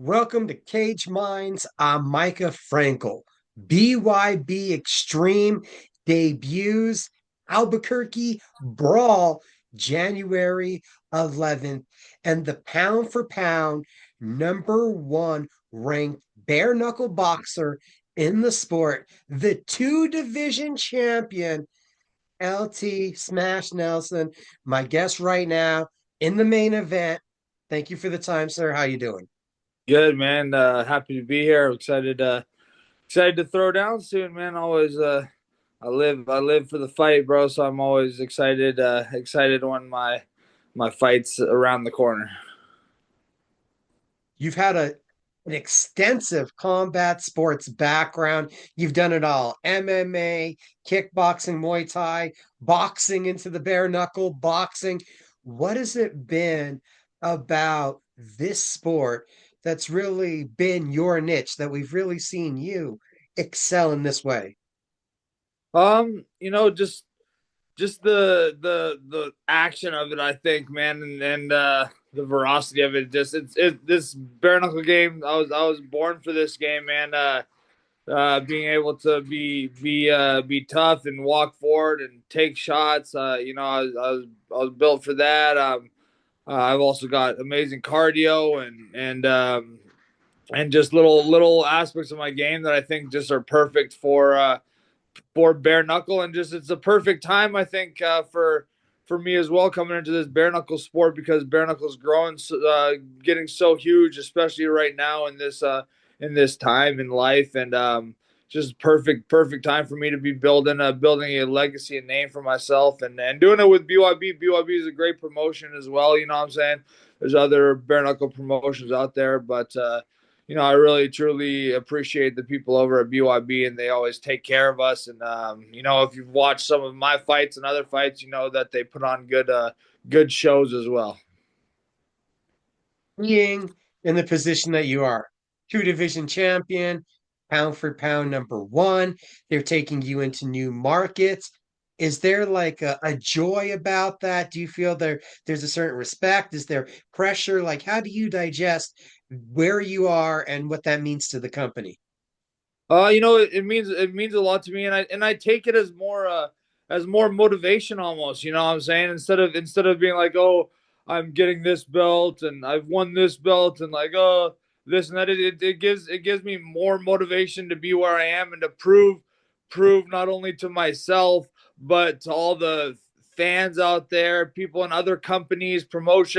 Welcome to Cage Minds. I'm Micah Frankel. BYB Extreme debuts Albuquerque Brawl January 11th, and the pound for pound number one ranked bare knuckle boxer in the sport, the two division champion, LT Smash Nelson, my guest right now in the main event. Thank you for the time, sir. How you doing? Good, man. Happy to be here. Excited to throw down soon, man. Always I live for the fight, bro, so I'm always excited when my fight's around the corner. You've had an extensive combat sports background. You've done it all: MMA, kickboxing, Muay Thai, boxing into the bare knuckle, boxing. What has it been about this sport that's really been your niche that we've really seen you excel in this way? Just the action of it, I think, man, and the veracity of it. This bare knuckle game. I was born for this game, man. Being able to be tough and walk forward and take shots. I was built for that. I've also got amazing cardio and just little aspects of my game that I think just are perfect for bare knuckle, and just it's a perfect time, I think, for me as well, coming into this bare knuckle sport, because bare knuckle is growing, getting so huge, especially right now in this time in life, and just perfect time for me to be building a legacy and name for myself, and doing it with BYB. BYB is a great promotion as well. You know what I'm saying? There's other bare knuckle promotions out there, but I really truly appreciate the people over at BYB, and they always take care of us. And if you've watched some of my fights and other fights, you know that they put on good shows as well. Being in the position that you are, two division champion, pound for pound number one, they're taking you into new markets. Is there like a joy about that? Do you feel there's a certain respect? Is there pressure? Like, how do you digest where you are and what that means to the company? It means a lot to me, and I take it as more motivation almost. You know what I'm saying? Instead of being like, oh, I'm getting this belt and I've won this belt, and like, oh, this and that. It gives me more motivation to be where I am, and to prove not only to myself but to all the fans out there, people in other companies,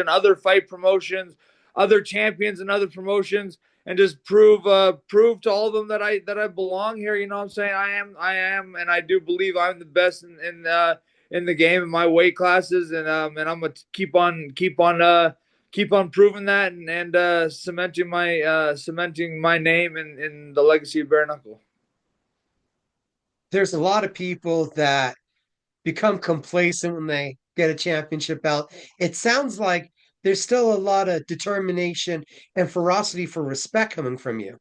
other fight promotions, other champions and other promotions, and just prove to all of them that I belong here. You know what I'm saying? I am, and I do believe I'm the best in the game in my weight classes, and I'm gonna keep on proving that, and cementing my name in the legacy of bare knuckle. There's a lot of people that become complacent when they get a championship belt. It sounds like there's still a lot of determination and ferocity for respect coming from you.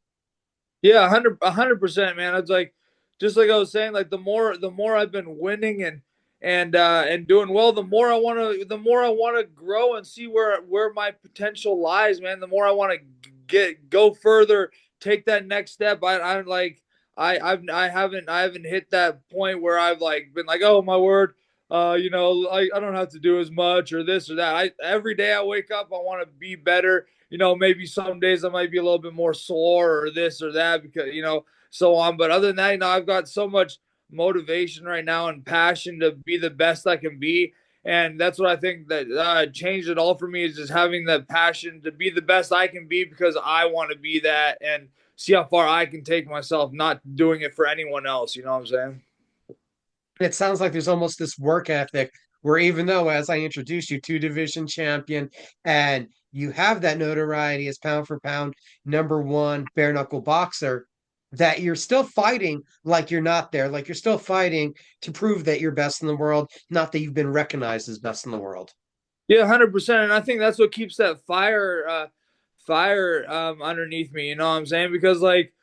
Yeah, 100%, man. It's like, just like I was saying, like the more I've been winning and doing well, the more I want to grow and see where my potential lies, man. The more I want to go further, take that next step. I'm like, I haven't hit that point where I've like been like, oh my word, I don't have to do as much or this or that. Every day I wake up, I want to be better. Maybe some days I might be a little bit more sore or this or that, because, so on. But other than that, I've got so much motivation right now and passion to be the best I can be. And that's what I think that changed it all for me, is just having the passion to be the best I can be, because I want to be that and see how far I can take myself, not doing it for anyone else. You know what I'm saying? It sounds like there's almost this work ethic where, even though, as I introduced you, two division champion, and you have that notoriety as pound for pound number one bare knuckle boxer, that you're still fighting like you're not there, like you're still fighting to prove that you're best in the world, not that you've been recognized as best in the world. Yeah, 100%. And I think that's what keeps that fire underneath me. You know what I'm saying? Because like,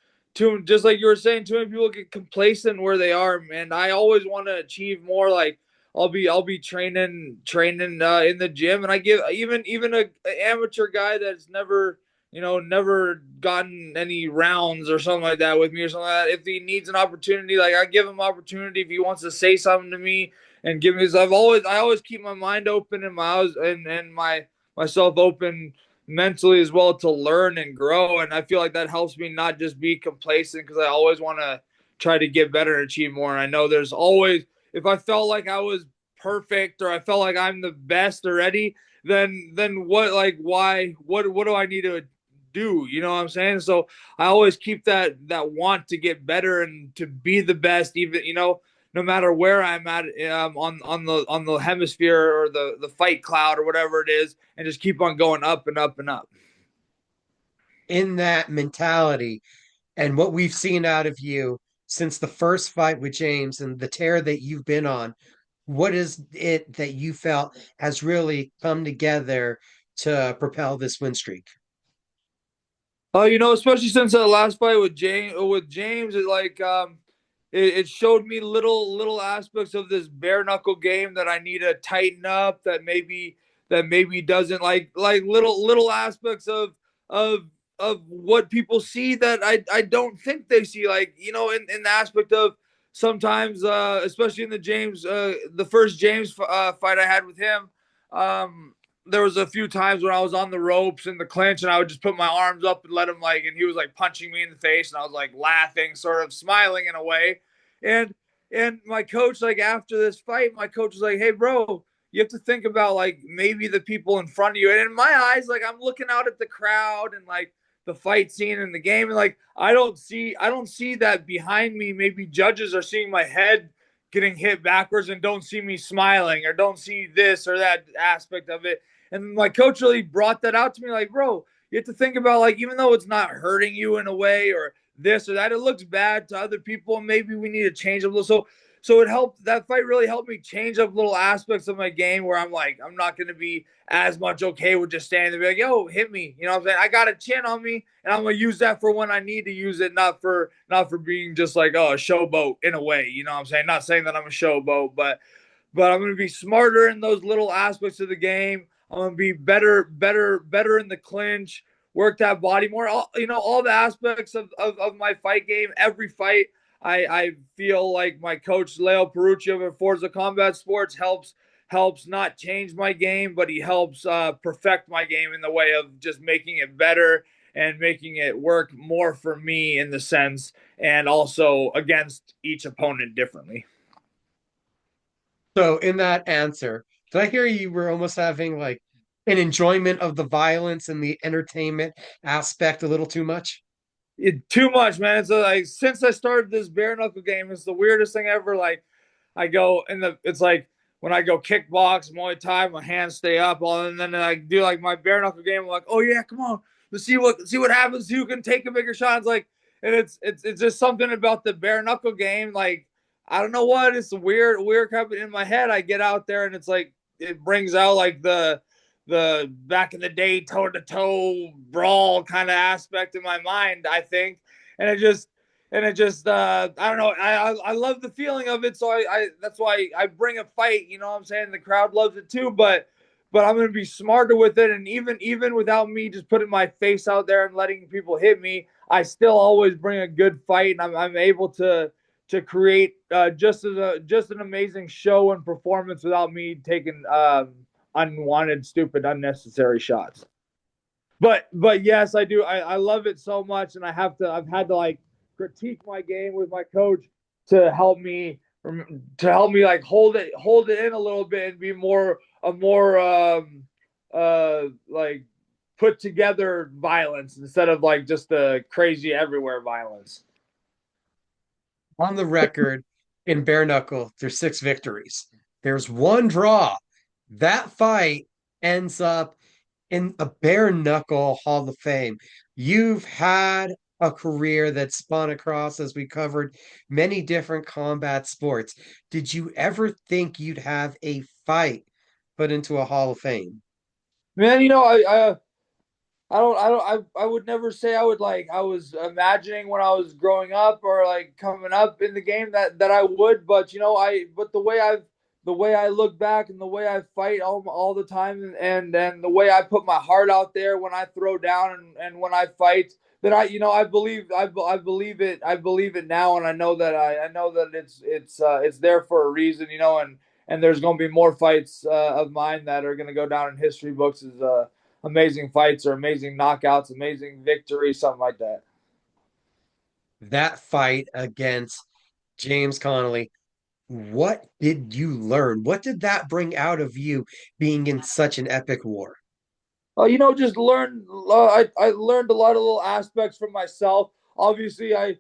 just like you were saying, too many people get complacent where they are, man. I always want to achieve more. Like, I'll be training in the gym, and I give even a amateur guy that's never never gotten any rounds or something like that with me or something like that. If he needs an opportunity, like I give him opportunity. If he wants to say something to me and give me, I always keep my mind open and my myself open mentally as well to learn and grow. And I feel like that helps me not just be complacent because I always want to try to get better and achieve more. And I know there's always, if I felt like I was perfect or I felt like I'm the best already, then what, like why what do I need to do? You know what I'm saying? So I always keep that want to get better and to be the best, even no matter where I'm at on the hemisphere or the fight cloud or whatever it is, and just keep on going up and up and up. In that mentality and what we've seen out of you since the first fight with James and the tear that you've been on, what is it that you felt has really come together to propel this win streak? Especially since the last fight with James, it showed me little aspects of this bare knuckle game that I need to tighten up. That maybe doesn't like little aspects of of what people see that I don't think they see. Like in the aspect of sometimes, especially in the first James fight I had with him. There was a few times when I was on the ropes in the clinch and I would just put my arms up and let him and he was like punching me in the face and I was like laughing, sort of smiling in a way. And my coach, like after this fight, my coach was like, "Hey bro, you have to think about like maybe the people in front of you." And in my eyes, like I'm looking out at the crowd and like the fight scene in the game and like I don't see that behind me. Maybe judges are seeing my head getting hit backwards and don't see me smiling or don't see this or that aspect of it. And my coach really brought that out to me, like, bro, you have to think about like, even though it's not hurting you in a way or this or that, it looks bad to other people, and maybe we need to change a little. So it helped. That fight really helped me change up little aspects of my game where I'm like, I'm not going to be as much okay with just standing there, be like, yo, hit me. You know what I'm saying? I got a chin on me, and I'm gonna use that for when I need to use it, not for being just like, oh, a showboat in a way. You know what I'm saying? Not saying that I'm a showboat, but I'm going to be smarter in those little aspects of the game. I'm going to be better in the clinch, work that body more. All the aspects of my fight game. Every fight, I feel like my coach Leo Peruccio of Forza Combat Sports helps not change my game, but he helps perfect my game in the way of just making it better and making it work more for me in the sense, and also against each opponent differently. So, in that answer, did I hear you were almost having like an enjoyment of the violence and the entertainment aspect a little too much? Too much, man. It's like since I started this bare knuckle game, it's the weirdest thing ever. Like I go in it's like when I go kickbox, Muay Thai, my hands stay up, and then I do like my bare knuckle game. I'm like, oh yeah, come on, let's see what happens. Who can take a bigger shot? It's like, and it's just something about the bare knuckle game. Like I don't know what it's weird coming in my head. I get out there and it's like it brings out like the back in the day toe to toe brawl kind of aspect in my mind, I think. And it just I don't know. I love the feeling of it. So I that's why I bring a fight, you know what I'm saying? The crowd loves it too, but I'm gonna be smarter with it. And even without me just putting my face out there and letting people hit me, I still always bring a good fight and I'm able to create just an amazing show and performance without me taking unwanted, stupid, unnecessary shots. But yes, I do. I love it so much, and I've had to like critique my game with my coach to help me like hold it in a little bit and be more like put together violence instead of like just the crazy everywhere violence. On the record, in bare knuckle, there's 6 victories. There's 1 draw. That fight ends up in a bare knuckle Hall of Fame. You've had a career that spun across, as we covered, many different combat sports. Did you ever think you'd have a fight put into a Hall of Fame? Man, I would never say I was imagining when I was growing up or like coming up in the game that I would, but but the way I look back and the way I fight all the time, and the way I put my heart out there when I throw down and when I fight, that I believe it now, and I know that it's there for a reason, and there's going to be more fights of mine that are going to go down in history books as amazing fights or amazing knockouts, amazing victories, something like that. That fight against James Connelly, what did you learn? What did that bring out of you being in such an epic war? Just learn. I learned a lot of little aspects from myself. Obviously, I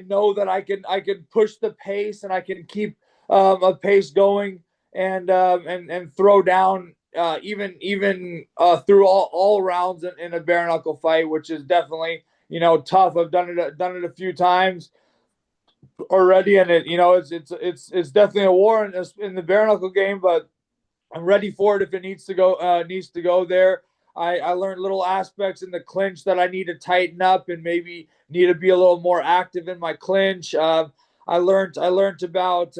know that I can push the pace and I can keep a pace going and throw down even through all rounds in a bare knuckle fight, which is definitely tough. I've done it a few times already, and it's definitely a war in the bare knuckle game, but I'm ready for it if it needs to go there. I learned little aspects in the clinch that I need to tighten up and maybe need to be a little more active in my clinch. I learned about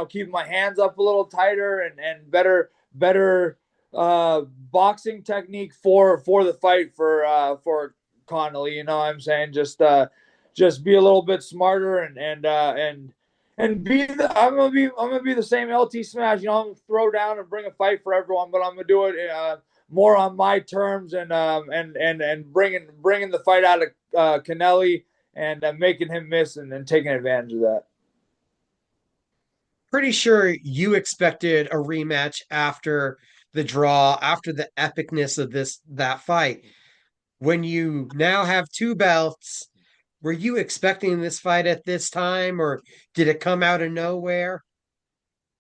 keeping my hands up a little tighter and better boxing technique for the fight for Connolly. You know what I'm saying? Just be a little bit smarter and I'm gonna be the same LT Smash. I'm gonna throw down and bring a fight for everyone, but I'm gonna do it more on my terms and bringing the fight out of Connelly and making him miss and taking advantage of that. Pretty sure you expected a rematch after the draw, after the epicness of that fight. When you now have two belts, were you expecting this fight at this time, or did it come out of nowhere?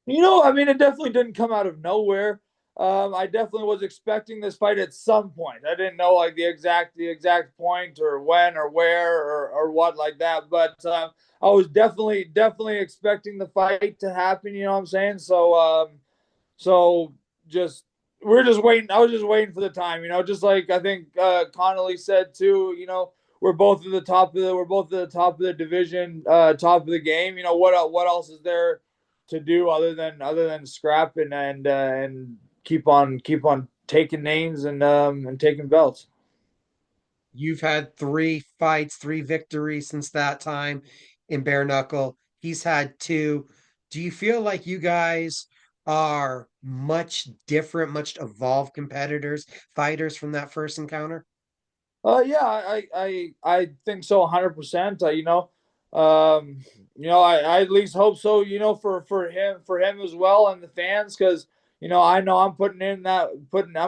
I mean, it definitely didn't come out of nowhere. I definitely was expecting this fight at some point. I didn't know like the exact point or when or where or what like that, but I was definitely expecting the fight to happen. You know what I'm saying? So just we're just waiting. I was just waiting for the time. Just like I think Connolly said too. We're both at the top of the division, top of the game. What else is there to do other than scrap and keep on taking names and taking belts. You've had three fights, three victories since that time in bare knuckle. He's had two. Do you feel like you guys are much different, much evolved competitors, fighters from that first encounter? Yeah, I think so, 100%. I at least hope so. For him as well, and the fans, because I know I'm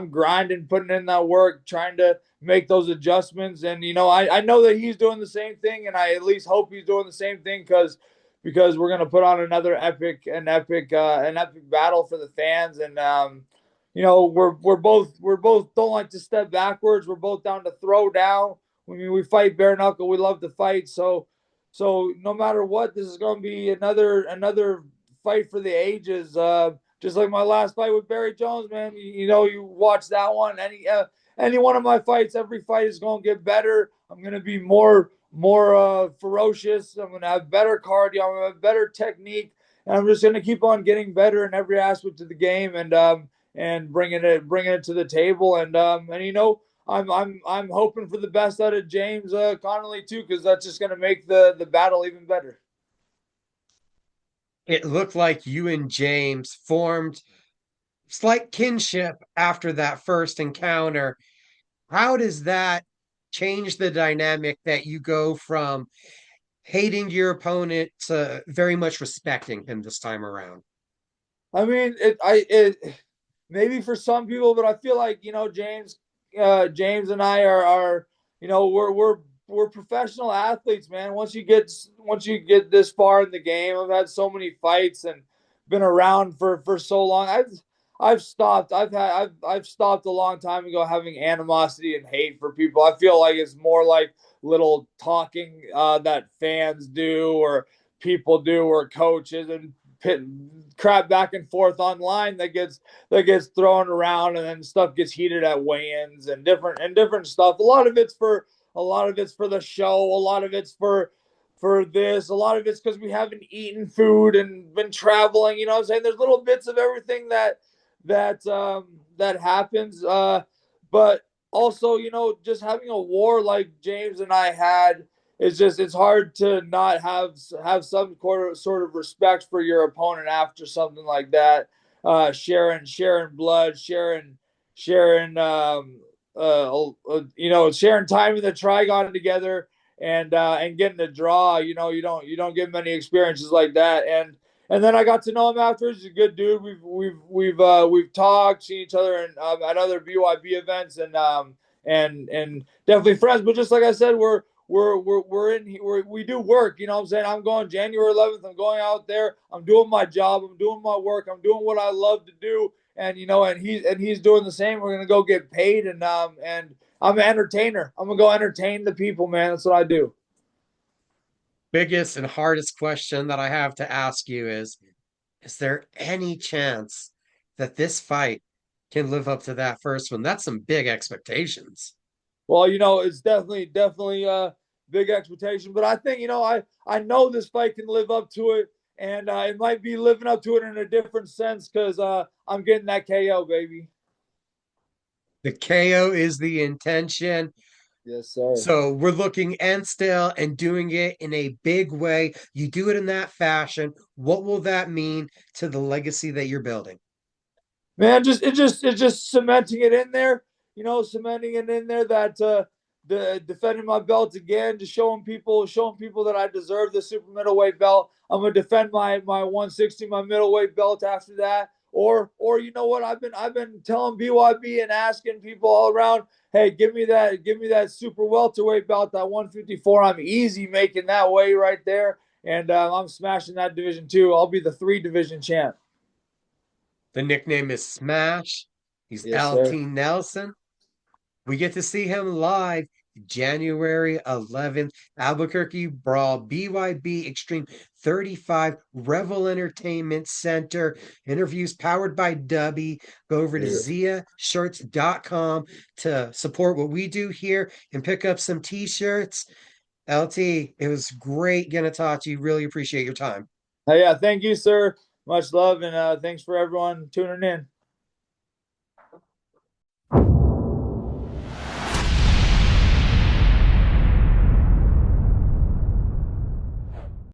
grinding, putting in that work, trying to make those adjustments, and I know that he's doing the same thing, and I at least hope he's doing the same thing because we're gonna put on another epic battle for the fans, and we're both don't like to step backwards. We're both down to throw down. I mean, we fight bare knuckle. We love to fight. So no matter what, this is going to be another fight for the ages. Just like my last fight with Barry Jones, man. You watch that one. Any one of my fights, every fight is going to get better. I'm going to be more ferocious. I'm going to have better cardio. I'm going to have better technique. And I'm just going to keep on getting better in every aspect of the game. And bringing it to the table. And I'm hoping for the best out of James Connelly too, because that's just going to make the battle even better. It looked like you and James formed slight kinship after that first encounter. How does that change the dynamic that you go from hating your opponent to very much respecting him this time around? I mean, it maybe for some people, but I feel like James and I are we're professional athletes, man. Once you get this far in the game, I've had so many fights and been around for so long. I've stopped. I've stopped a long time ago having animosity and hate for people. I feel like it's more like little talking that fans do or people do or coaches and pit, crap back and forth online that gets thrown around, and then stuff gets heated at weigh-ins and different stuff. A lot of it's for the show. A lot of it's for this. A lot of it's because we haven't eaten food and been traveling. You know what I'm saying? There's little bits of everything that happens. But also, just having a war like James and I had, it's hard to not have some sort of respect for your opponent after something like that. Sharing blood, sharing time in the Trigon together, and getting a draw. You don't get many experiences like that. And then I got to know him afterwards. He's a good dude. We've talked, seen each other at other BYB events, and definitely friends. But just like I said, we do work. You know what I'm saying? I'm going January 11th. I'm going out there. I'm doing my job. I'm doing my work. I'm doing what I love to do. And he's doing the same. We're gonna go get paid, and I'm an entertainer. I'm gonna go entertain the people, man. That's what I do. Biggest and hardest question that I have to ask you is there any chance that this fight can live up to that first one? That's some big expectations. Well, it's definitely big expectation, but I think I know this fight can live up to it, and it might be living up to it in a different sense because I'm getting that KO, baby. The KO is the intention. Yes, sir. So we're looking and still and doing it in a big way. You do it in that fashion. What will that mean to the legacy that you're building? Man, it's just cementing it in there, cementing it in there that the defending my belt again, just showing people that I deserve the super middleweight belt. I'm gonna defend my 160, my middleweight belt after that. Or you know what? I've been telling BYB and asking people all around, hey, give me that super welterweight belt, that 154. I'm easy making that way right there, and I'm smashing that division too. I'll be the 3 division champ. The nickname is Smash. He's Yes, sir. LT Nelson. We get to see him live January 11th, Albuquerque Brawl, BYB Extreme 35, Revel Entertainment Center. Interviews powered by Dubby. Go over to Yeah. ziashirts.com to support what we do here and pick up some t-shirts. LT, it was great getting to talk to you. Really appreciate your time. Hey, yeah, thank you, sir. Much love, and thanks for everyone tuning in.